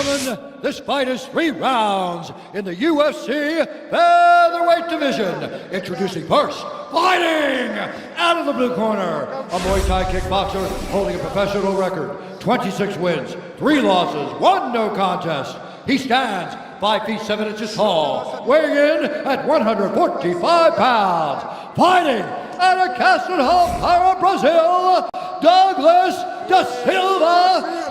gentlemen, this fight is 3 rounds in the UFC featherweight division. Introducing first, fighting out of the blue corner, a Muay Thai kickboxer holding a professional record, 26 wins, 3 losses, 1 no contest. He stands 5 feet 7 inches tall, weighing in at 145 pounds. Fighting out of Castle Hall, Para, Brazil, Douglas da Silva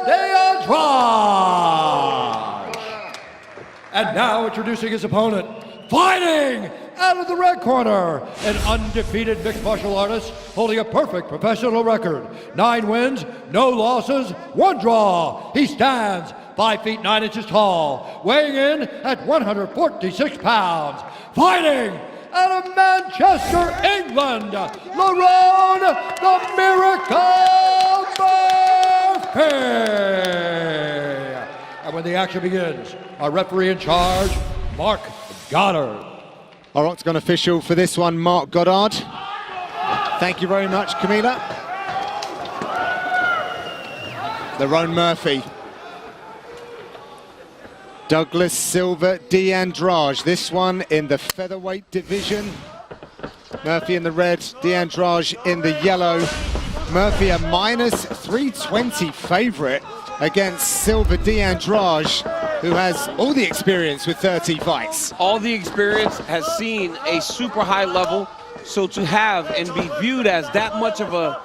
Andrade. And now introducing his opponent, fighting out of the red corner, an undefeated mixed martial artist holding a perfect professional record, 9 wins, no losses, 1 draw. He stands 5 feet 9 inches tall, weighing in at 146 pounds. Fighting out of Manchester, England, Lerone the Miracle Murphy. And when the action begins, our referee in charge, Mark Goddard. Our octagon official for this one, Mark Goddard. Thank you very much, Camila. Lerone Murphy. Douglas Silva Andrade. This one in the featherweight division. Murphy in the red, Andrade in the yellow. Murphy a minus 320 favorite against Silva Andrade, who has all the experience with 30 fights. All the experience, has seen a super high level, so to have and be viewed as that much of a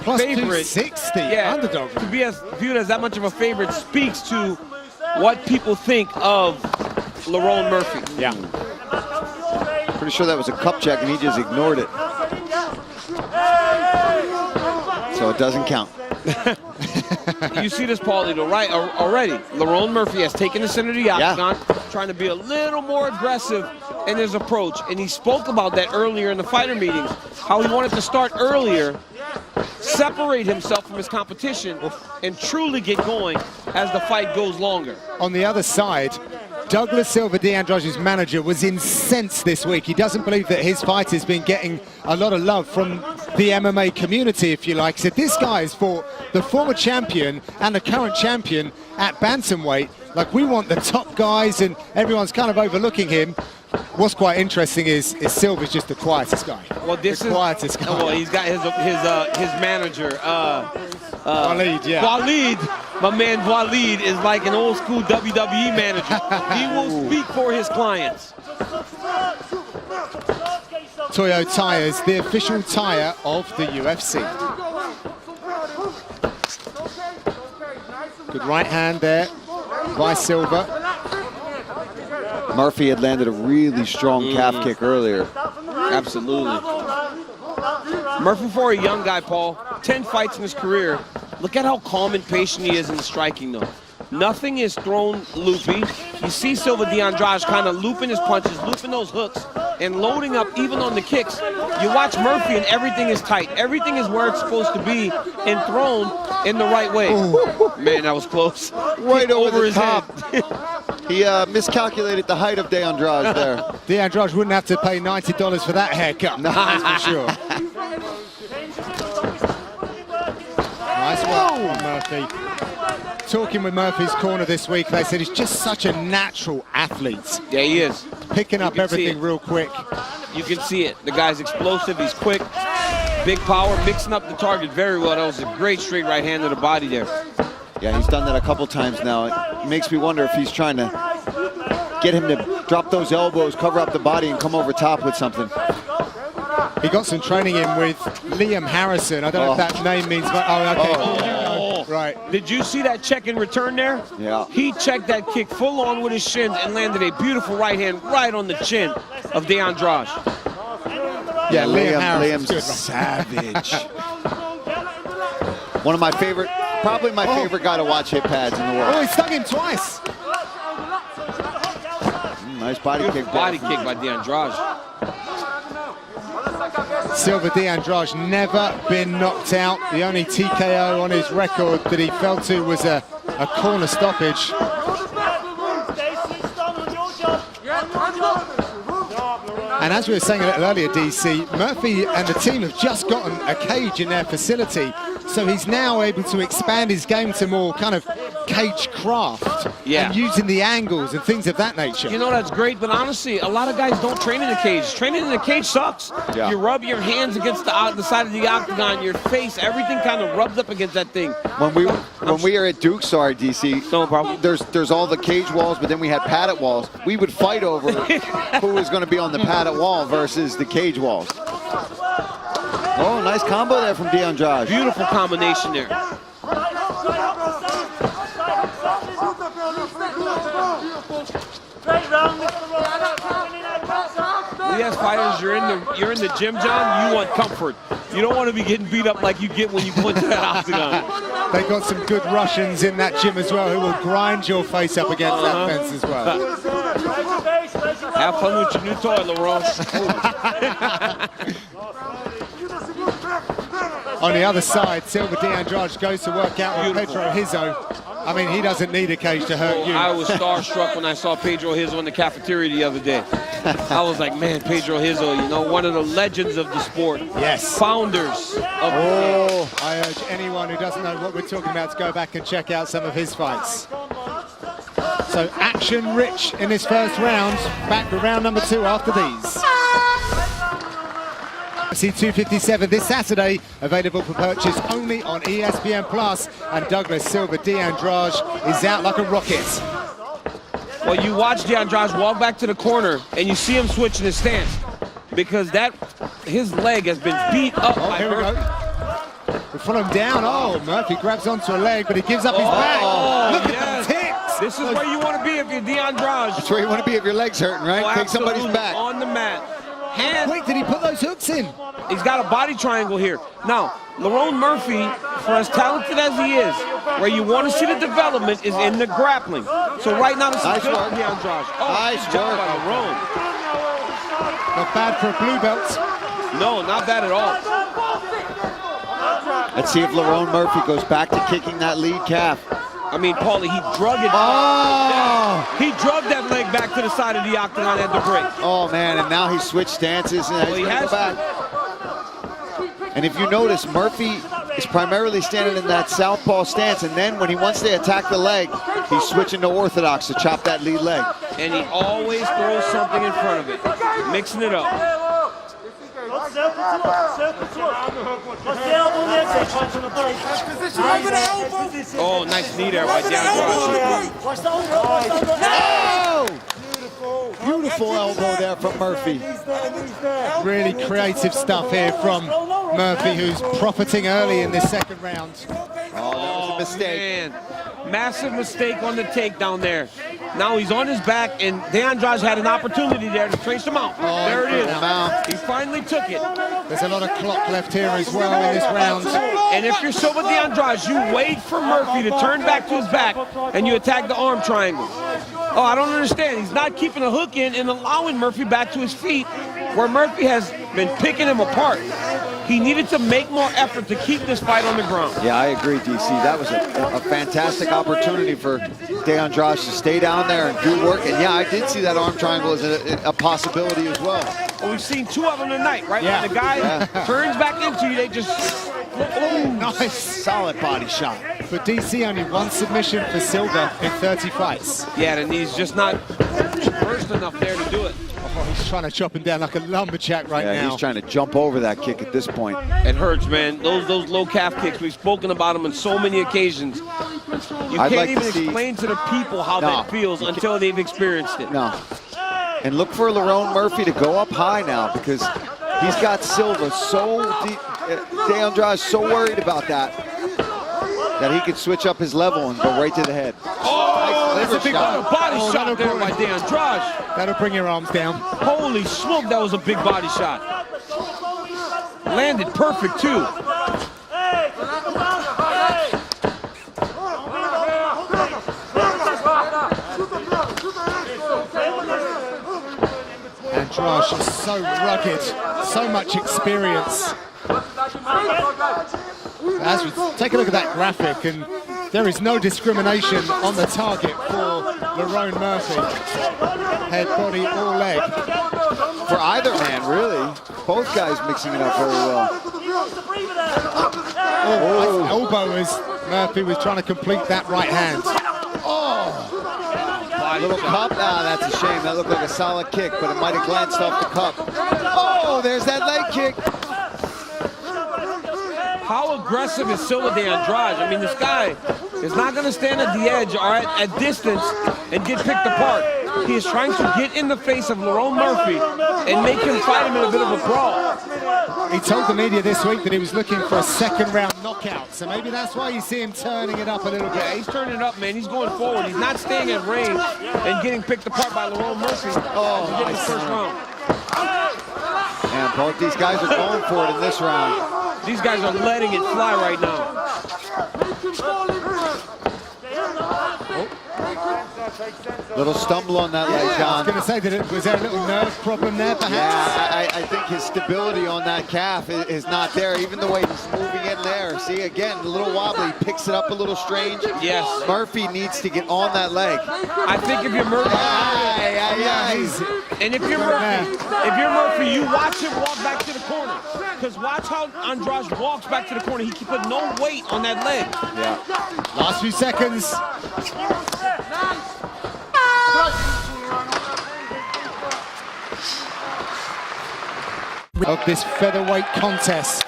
Plus favorite, 260 yeah, underdog. To be viewed as that much of a favorite speaks to what people think of Lerone Murphy. Yeah. Pretty sure that was a cup check and he just ignored it. So it doesn't count. You see this, Paulito, right? Already, Lerone Murphy has taken the center of the octagon, trying to be a little more aggressive in his approach. And he spoke about that earlier in the fighter meetings, how he wanted to start earlier, separate himself from his competition, and truly get going as the fight goes longer. On the other side, Douglas Silva Andrade's manager was incensed this week. He doesn't believe that his fight has been getting a lot of love from the MMA community, if you like. He said this guy has fought the former champion and the current champion at bantamweight. Like, we want the top guys, and everyone's kind of overlooking him. What's quite interesting is Silva's just the quietest guy. Well, this the quietest guy. Well, he's got his manager, Walid, yeah. Walid, my man Walid is like an old school WWE manager. He will speak for his clients. Toyo Tires, the official tire of the UFC. Good right hand there by Silva. Murphy had landed a really strong calf kick earlier. Absolutely. Murphy, for a young guy, Paul, 10 fights in his career. Look at how calm and patient he is in the striking, though. Nothing is thrown loopy. You see Silva Andrade kind of looping his punches, looping those hooks, and loading up even on the kicks. You watch Murphy and everything is tight. Everything is where it's supposed to be and thrown in the right way. Ooh. Man, that was close. Right over his top. head. He miscalculated the height of Andrade there. Andrade wouldn't have to pay $90 for that haircut, that's for sure. Nice one, Murphy. Talking with Murphy's corner this week, they said he's just such a natural athlete. Yeah, he is. Picking up everything real quick. You can see it. The guy's explosive, he's quick, big power, mixing up the target very well. That was a great straight right hand to the body there. Yeah, he's done that a couple times now. It makes me wonder if he's trying to get him to drop those elbows, cover up the body, and come over top with something. He got some training in with Liam Harrison. I don't know if that name means, but right. Did you see that check in return there? Yeah. He checked that kick full on with his shins and landed a beautiful right hand right on the chin of Andrade. Yeah, Liam's a savage. One of my favorite, probably my favorite guy to watch hit pads in the world. Oh, he stung him twice. Nice body kick. Body kick by Andrade. Silva Andrade never been knocked out. The only TKO on his record that he fell to was a corner stoppage. And as we were saying a little earlier, DC, Murphy and the team have just gotten a cage in their facility, so he's now able to expand his game to more kind of cage craft Yeah. and using the angles and things of that nature. You know, that's great, but honestly, a lot of guys don't train in the cage. Training in the cage sucks. Yeah. You rub your hands against the side of the octagon, your face, everything kind of rubs up against that thing. When we are at Duke, sorry, DC, No problem. there's all the cage walls, but then we had padded walls. We would fight over who was going to be on the padded wall versus the cage walls. Oh, nice combo there from De Andrade. Beautiful combination there. We as fighters, you're in the gym, John. You want comfort. You don't want to be getting beat up like you get when you go into that octagon. They got some good Russians in that gym as well who will grind your face up against that fence as well. Have fun with your new toy, Lerone. On the other side, Silva Andrade goes to work out with Pedro Rizzo. I mean, he doesn't need a cage to hurt you. I was starstruck when I saw Pedro Rizzo in the cafeteria the other day. I was like, man, Pedro Rizzo, you know, one of the legends of the sport. Yes. Founders of I urge anyone who doesn't know what we're talking about to go back and check out some of his fights. So action-rich in this first round. Back to round number 2 after these. UFC 257 this Saturday, available for purchase only on ESPN Plus, and Douglas Silva Andrade is out like a rocket. Well, you watch De Andrade walk back to the corner, and you see him switching his stance because his leg has been beat up by Here we Murphy. go. We follow him down. Oh, Murphy grabs onto a leg, but he gives up his back. Look at the tips. This is where you want to be if you're De Andrade. That's where you want to be if your leg's hurting, right? Oh, Take somebody's absolutely. back. On the mat. Hands. Wait, did he put those hooks in? He's got a body triangle here. Now, Lerone Murphy, for as talented as he is, where you want to see the development is in the grappling. So right now, this Nice is good work. for De Andrade. Oh, Nice good job work. by Lerone. Not bad for a blue belt. No, not bad at all. Let's see if Lerone Murphy goes back to kicking that lead calf. I mean, Paulie, he drug it. Oh! He drug that leg back to the side of the octagon at the break. Oh, man, and now he switched stances. And Well, he he's has back. And if you notice, Murphy is primarily standing in that southpaw stance, and then when he wants to attack the leg, he's switching to orthodox to chop that lead leg. And he always throws something in front of it, mixing it up. Oh, nice knee there by De Andrade. Oh! Beautiful elbow there from Murphy. Really creative stuff here from Murphy, who's profiting early in this second round. Oh, that was a mistake. Man. Massive mistake on the takedown there. Now he's on his back, and De Andrade had an opportunity there to trace him out. Oh, there it is. wow. He finally took it. There's a lot of clock left here as well in this round. And if you're Silva De Andrade, you wait for Murphy to turn back to his back, and you attack the arm triangle. Oh, I don't understand. He's not keeping a hook in and allowing Murphy back to his feet, where Murphy has been picking him apart. He needed to make more effort to keep this fight on the ground. Yeah, I agree, DC. That was a fantastic opportunity for De Andrade to stay down there and do work. And yeah, I did see that arm triangle as a possibility as well. Well, we've seen 2 of them tonight, right? Yeah. When the guy turns back into you, they just... Nice. Solid body shot. For DC, only 1 submission for Silva in 30 fights. Yeah, and he's just not burst enough there to do it. Oh, he's trying to chop him down like a lumberjack right Yeah, now. he's trying to jump over that kick at this point. It hurts, man. Those low calf kicks, we've spoken about them on so many occasions. You I'd can't like to even see- explain to the people how No, that feels until they've experienced it. No. And look for Lerone Murphy to go up high now, because he's got Silva De Andrade so worried about that he could switch up his level and go right to the head. Oh, Nice that's a big liver shot. body Oh, shot there by De Andrade. That'll bring your arms down. Holy smoke, that was a big body shot. Landed perfect, too. Andrade is so rugged, so much experience. As we take a look at that graphic, and there is no discrimination on the target for Lerone Murphy. Head, body, or leg. for either man, really. Both guys mixing it up very well. Oh, elbow as Murphy was trying to complete that right hand. Little cup, that's a shame. That looked like a solid kick, but it might have glanced off the cup. Oh, there's that leg kick. How aggressive is Silva Andrade? I mean, this guy is not going to stand at the edge or at distance and get picked apart. He is trying to get in the face of Lerone Murphy and make him fight him in a bit of a brawl. He told the media this week that he was looking for a second-round knockout, so maybe that's why you see him turning it up a little bit. Yeah, he's turning it up, man. He's going forward. He's not staying at range and getting picked apart by Lerone Murphy. Oh, getting his first round. And both these guys are going for it in this round. These guys are letting it fly right now. Little stumble on that leg, John. I was going to say, was there a little nerve problem there, perhaps? Yeah, I think his stability on that calf is not there, even the way he's moving in there. See, again, a little wobbly, picks it up a little strange. Yes. Murphy needs to get on that leg. I think if you're Murphy, and if you're Murphy, you watch him walk back to the corner. Because watch how Andrade walks back to the corner. He can put no weight on that leg. Yeah. Last few seconds. Of this featherweight contest.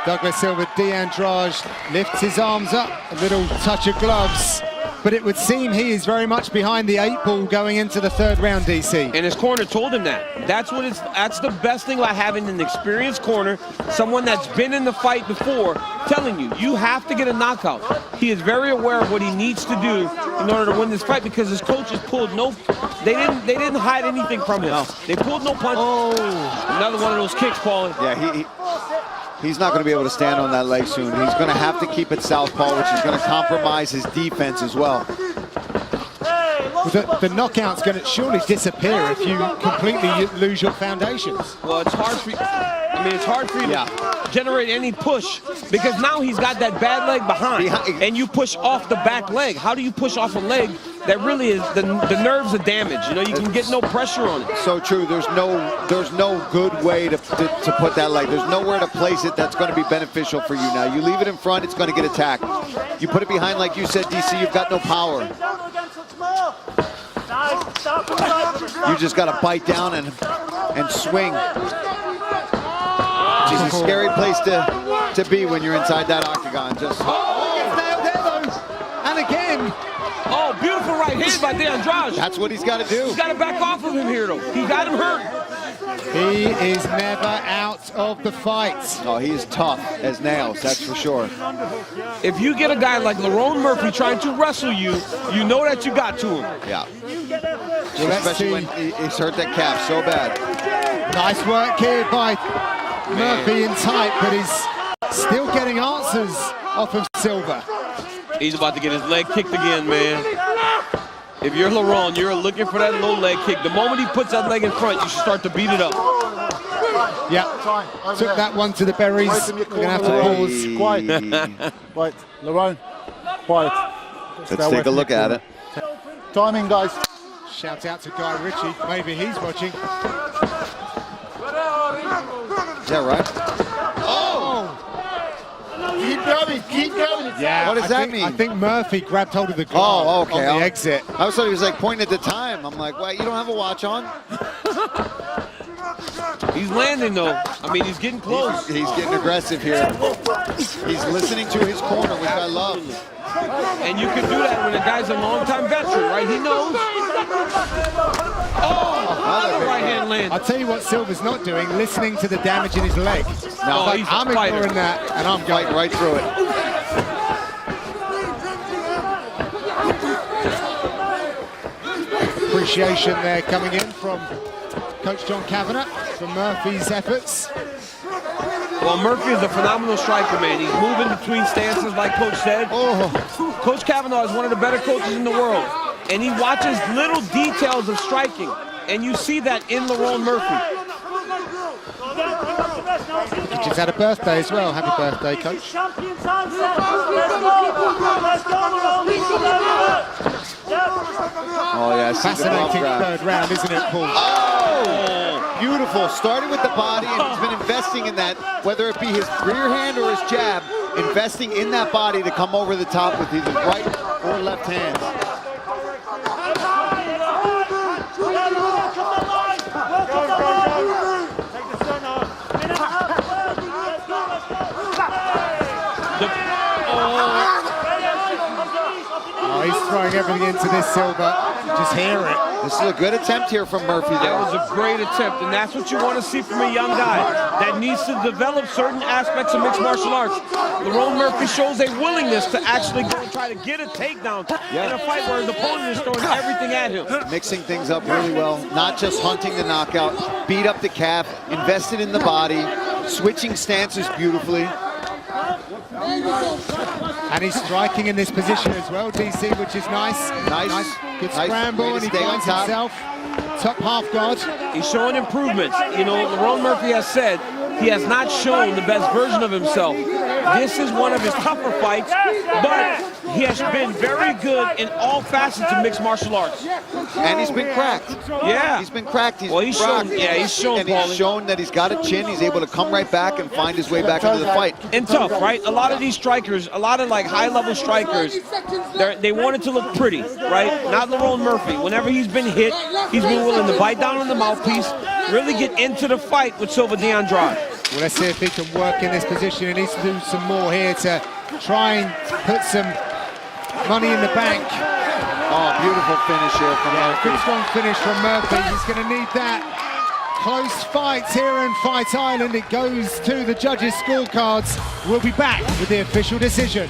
Douglas Silva Andrade lifts his arms up, a little touch of gloves, but it would seem he is very much behind the 8 ball going into the 3rd round, DC. And his corner told him that. That's the best thing about having an experienced corner, someone that's been in the fight before, telling you, you have to get a knockout. He is very aware of what he needs to do in order to win this fight because his coaches pulled they didn't hide anything from him. No. They pulled no punch. Oh, another one of those kicks, Paulie. Yeah, he's not going to be able to stand on that leg soon. He's going to have to keep it southpaw, which is going to compromise his defense as well. The knockout's going to surely disappear if you completely lose your foundations. Well, it's hard for you. I mean, it's hard for you to generate any push because now he's got that bad leg behind, and you push off the back leg. How do you push off a leg that really is the nerves are damaged? You know, you can get no pressure on it. So true. There's no good way to put that leg. There's nowhere to place it that's going to be beneficial for you now. You leave it in front, it's going to get attacked. You put it behind, like you said, DC, you've got no power. You just got to bite down and swing. It's a scary place to be when you're inside that octagon. Just and again. Oh, beautiful right hand by Andrade. That's what he's got to do. He's got to back off of him here, though. He got him hurt. He is never out of the fight. Oh, he is tough as nails, that's for sure. If you get a guy like Lerone Murphy trying to wrestle you, you know that you got to him. Yeah. Especially when he's hurt that calf so bad. Nice work here by Murphy in tight, but he's still getting answers off of Silva. He's about to get his leg kicked again, man. If you're Lerone, you're looking for that low leg kick. The moment he puts that leg in front, you should start to beat it up. Yeah, took that one to the berries. We're going to have to pause. Quiet. Quiet. Lerone, quiet. Let's take a look at it. Timing, guys. Shout out to Guy Ritchie. Maybe he's watching. Is that right? Keep going, keep going. Yeah. What does that mean? I think Murphy grabbed hold of the glove on the exit. I was thought he was like pointing at the time. I'm like, well, you don't have a watch on? He's landing, though. I mean, he's getting close. He's getting aggressive here. He's listening to his corner, which I love. And you can do that when a guy's a long-time veteran, right? He knows. Oh, another right hand land. I'll tell you what Silva's not doing, listening to the damage in his leg. No, like, he's I'm ignoring that, and I'm going right through it. Appreciation there coming in from Coach John Kavanagh for Murphy's efforts. Well, Murphy is a phenomenal striker, man. He's moving between stances, like Coach said. Coach Kavanagh is one of the better coaches in the world. And he watches little details of striking. And you see that in Lerone Murphy. He just had a birthday as well. Happy birthday, Coach. Oh, yeah, Yes, Fascinating third round, isn't it, Paul? Oh! Beautiful. Started with the body, and he's been investing in that, whether it be his rear hand or his jab, investing in that body to come over the top with either right or left hands. Oh, he's throwing everything into this, Silva. Just hear it. This is a good attempt here from Murphy there. That was a great attempt, and that's what you want to see from a young guy that needs to develop certain aspects of mixed martial arts. Lerone Murphy shows a willingness to actually go and try to get a takedown in a fight where his opponent is throwing everything at him. Mixing things up really well, not just hunting the knockout, beat up the calf, invested in the body, switching stances beautifully. And he's striking in this position as well, DC, which is nice. Nice. Good Nice scramble, way to and he stay on finds top. himself top half guard. He's showing improvements. You know, Lerone Murphy has said he has not shown the best version of himself. This is one of his tougher fights, but he has been very good in all facets of mixed martial arts. And he's been cracked. Yeah. He's been cracked. He's Well, he's rocked. shown- yeah, he's shown, And he's Paulie. shown that he's got a chin. He's able to come right back and find his way back into the fight. And tough, right? A lot of these strikers, a lot of like high-level strikers, they want it to look pretty, right? Not Lerone Murphy. Whenever he's been hit, he's been willing to bite down on the mouthpiece, really get into the fight with Silva Andrade. Well, let's see if he can work in this position. He needs to do some more here to try and put some money in the bank. Oh, beautiful finish here from Murphy. Good strong finish from Murphy. He's going to need that. Close fights here in Fight Island. It goes to the judges' scorecards. We'll be back with the official decision.